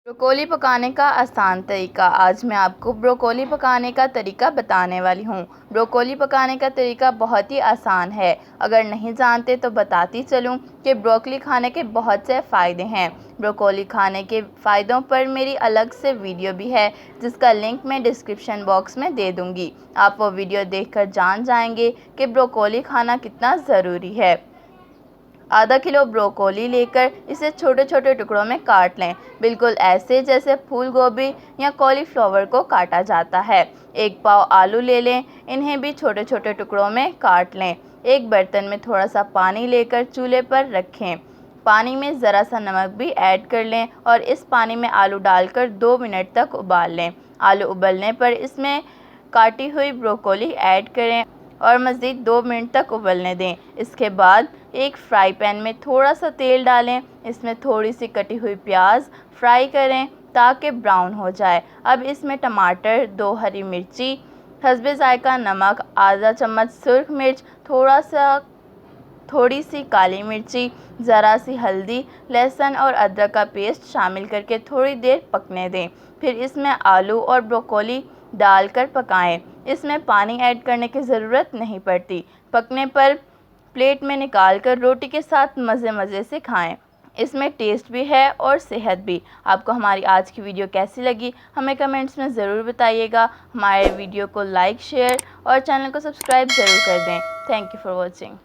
Broccoli पकाने का आसान तरीका। आज मैं आपको ब्रोकोली पकाने का तरीका बताने वाली हूँ। ब्रोकोली पकाने का तरीका बहुत ही आसान है। अगर नहीं जानते तो बताती चलूँ कि ब्रोकोली खाने के बहुत से फ़ायदे हैं। ब्रोकोली खाने के फ़ायदों पर मेरी अलग से वीडियो भी है, जिसका लिंक मैं डिस्क्रिप्शन बॉक्स में दे दूँगी। आप वो वीडियो देखकर जान जाएंगे कि ब्रोकोली खाना कितना ज़रूरी है। आधा किलो ब्रोकोली लेकर इसे छोटे छोटे टुकड़ों में काट लें, बिल्कुल ऐसे जैसे फूल गोभी या कॉलीफ्लावर को काटा जाता है। एक पाव आलू ले लें, इन्हें भी छोटे छोटे टुकड़ों में काट लें। एक बर्तन में थोड़ा सा पानी लेकर चूल्हे पर रखें। पानी में ज़रा सा नमक भी ऐड कर लें और इस पानी में आलू डालकर 2 मिनट तक उबाल लें। आलू उबलने पर इसमें काटी हुई ब्रोकोली ऐड करें और मज़ीद 2 मिनट तक उबलने दें। इसके बाद एक फ्राई पैन में थोड़ा सा तेल डालें, इसमें थोड़ी सी कटी हुई प्याज फ्राई करें ताकि ब्राउन हो जाए। अब इसमें टमाटर, 2 हरी मिर्ची, हस्बे ज़ायका नमक, आधा चम्मच सुर्ख मिर्च, थोड़ी सी काली मिर्ची, ज़रा सी हल्दी, लहसुन और अदरक का पेस्ट शामिल करके थोड़ी देर पकने दें। फिर इसमें आलू और ब्रोकोली डालकर पकाएं। इसमें पानी ऐड करने की ज़रूरत नहीं पड़ती। पकने पर प्लेट में निकालकर रोटी के साथ मज़े मज़े से खाएं। इसमें टेस्ट भी है और सेहत भी। आपको हमारी आज की वीडियो कैसी लगी हमें कमेंट्स में ज़रूर बताइएगा। हमारे वीडियो को लाइक, शेयर और चैनल को सब्सक्राइब ज़रूर कर दें। Thank you for watching.